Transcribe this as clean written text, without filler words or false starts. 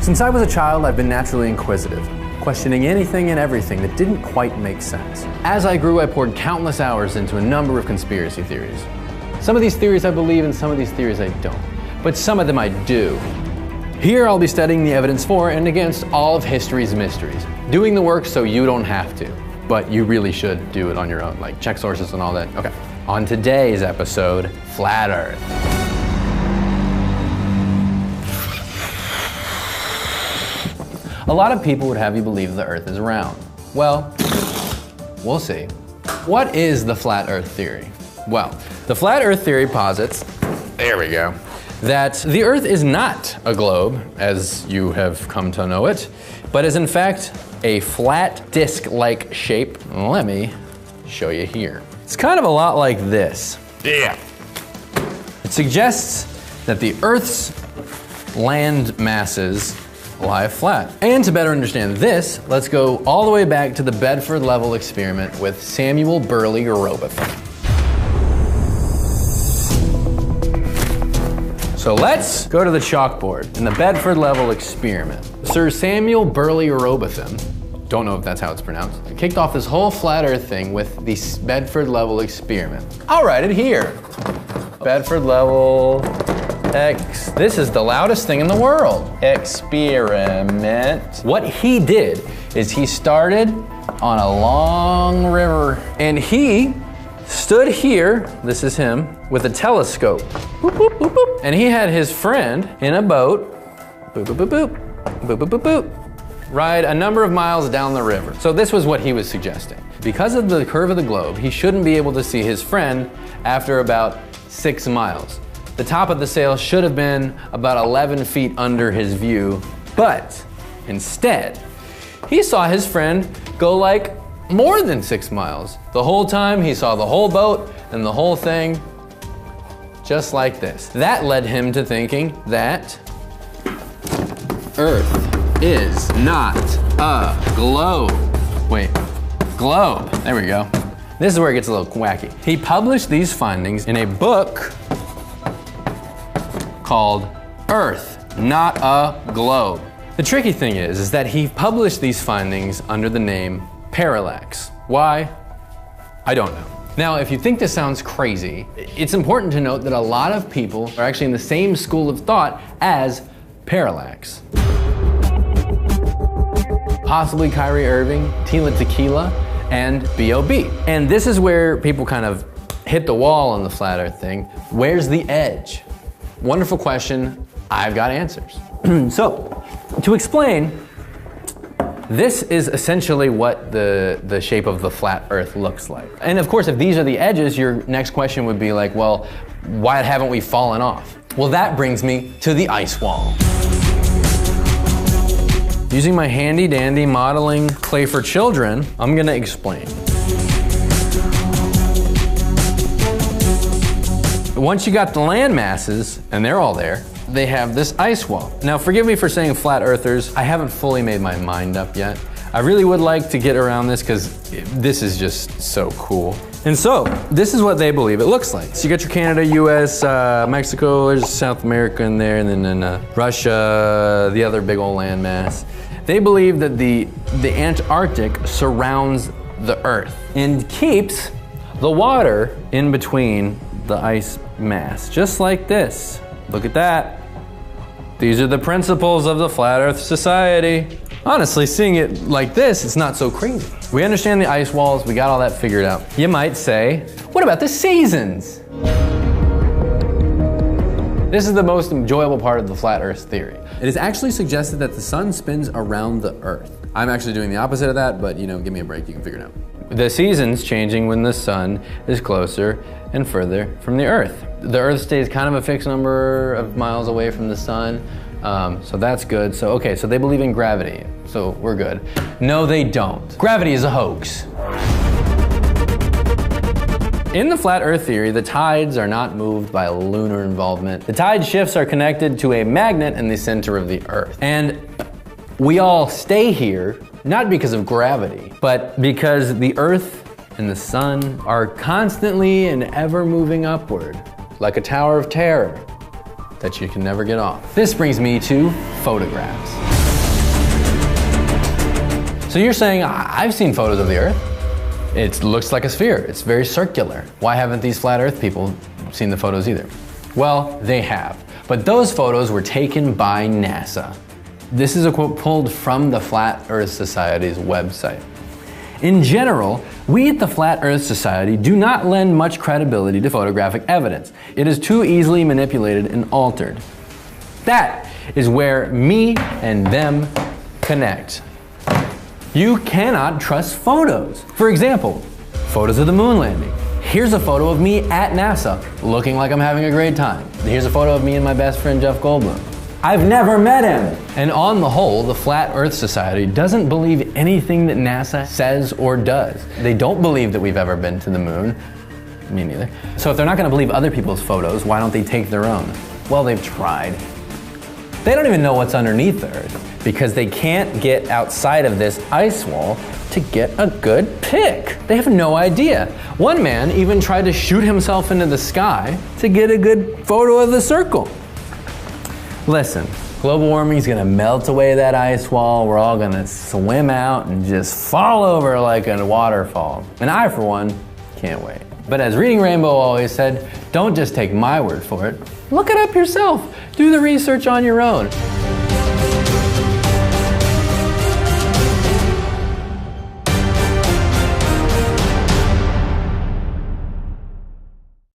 Since I was a child, I've been naturally inquisitive, questioning anything and everything that didn't quite make sense. As I grew, I poured countless hours into a number of conspiracy theories. Some of these theories I believe and some of these theories I don't, but some of them I do. Here I'll be studying the evidence for and against all of history's mysteries, doing the work so you don't have to, but you really should do it on your own, like check sources and all that. Okay, on today's episode, Flat Earth. A lot of people would have you believe the Earth is round. Well, we'll see. What is the Flat Earth theory? Well, the Flat Earth theory posits, there we go, that the Earth is not a globe, as you have come to know it, but is in fact a flat disc-like shape. Let me show you here. It's kind of a lot like this. Yeah. It suggests that the Earth's land masses lie flat. And to better understand this, let's go all the way back to the Bedford Level experiment with Samuel Burley Robotham. So let's go to the chalkboard in the Bedford Level experiment. Sir Samuel Burley Robotham, don't know if that's how it's pronounced, kicked off this whole flat Earth thing with the Bedford Level experiment. I'll write it here. Bedford Level X. This is the loudest thing in the world. Experiment. What he did is he started on a long river and he stood here, this is him, with a telescope. Boop, boop, boop, boop. And he had his friend in a boat, boop, boop, boop, boop, boop, boop, boop, boop, ride a number of miles down the river. So this was what he was suggesting. Because of the curve of the globe, he shouldn't be able to see his friend after about 6 miles. The top of the sail should have been about 11 feet under his view, but instead, he saw his friend go like more than 6 miles. The whole time he saw the whole boat and the whole thing just like this. That led him to thinking that Earth is not a globe. Wait, globe, there we go. This is where it gets a little wacky. He published these findings in a book called Earth, Not a Globe. The tricky thing is that he published these findings under the name Parallax. Why? I don't know. Now, if you think this sounds crazy, it's important to note that a lot of people are actually in the same school of thought as Parallax. Possibly Kyrie Irving, Tila Tequila, and B.O.B. And this is where people kind of hit the wall on the flat Earth thing. Where's the edge? Wonderful question. I've got answers. So, to explain, this is essentially what the shape of the flat Earth looks like. And of course, if these are the edges, your next question would be like, well, why haven't we fallen off? Well, that brings me to the ice wall. Using my handy dandy modeling clay for children, I'm gonna explain. Once you got the land masses, and they're all there, they have this ice wall. Now, forgive me for saying flat earthers, I haven't fully made my mind up yet. I really would like to get around this because this is just so cool. And so, this is what they believe it looks like. So you got your Canada, US, Mexico, there's South America in there, and then Russia, the other big old landmass. They believe that the Antarctic surrounds the Earth and keeps the water in between the ice mass, just like this. Look at that. These are the principles of the Flat Earth Society. Honestly, seeing it like this, it's not so crazy. We understand the ice walls, we got all that figured out. You might say, what about the seasons? This is the most enjoyable part of the Flat Earth theory. It is actually suggested that the sun spins around the Earth. I'm actually doing the opposite of that, but give me a break, you can figure it out. The seasons changing when the sun is closer and further from the Earth. The Earth stays kind of a fixed number of miles away from the sun, so that's good. So they believe in gravity, so we're good. No, they don't. Gravity is a hoax. In the flat Earth theory, the tides are not moved by lunar involvement. The tide shifts are connected to a magnet in the center of the Earth. And we all stay here, not because of gravity, but because the Earth and the sun are constantly and ever moving upward, like a tower of terror that you can never get off. This brings me to photographs. So you're saying, I've seen photos of the Earth. It looks like a sphere. It's very circular. Why haven't these flat Earth people seen the photos either? Well, they have. But those photos were taken by NASA. This is a quote pulled from the Flat Earth Society's website. In general, we at the Flat Earth Society do not lend much credibility to photographic evidence. It is too easily manipulated and altered. That is where me and them connect. You cannot trust photos. For example, photos of the moon landing. Here's a photo of me at NASA, looking like I'm having a great time. Here's a photo of me and my best friend Jeff Goldblum. I've never met him. And on the whole, the Flat Earth Society doesn't believe anything that NASA says or does. They don't believe that we've ever been to the moon. Me neither. So if they're not gonna believe other people's photos, why don't they take their own? Well, they've tried. They don't even know what's underneath the Earth because they can't get outside of this ice wall to get a good pic. They have no idea. One man even tried to shoot himself into the sky to get a good photo of the circle. Listen, global warming is gonna melt away that ice wall. We're all gonna swim out and just fall over like a waterfall. And I, for one, can't wait. But as Reading Rainbow always said, don't just take my word for it. Look it up yourself. Do the research on your own.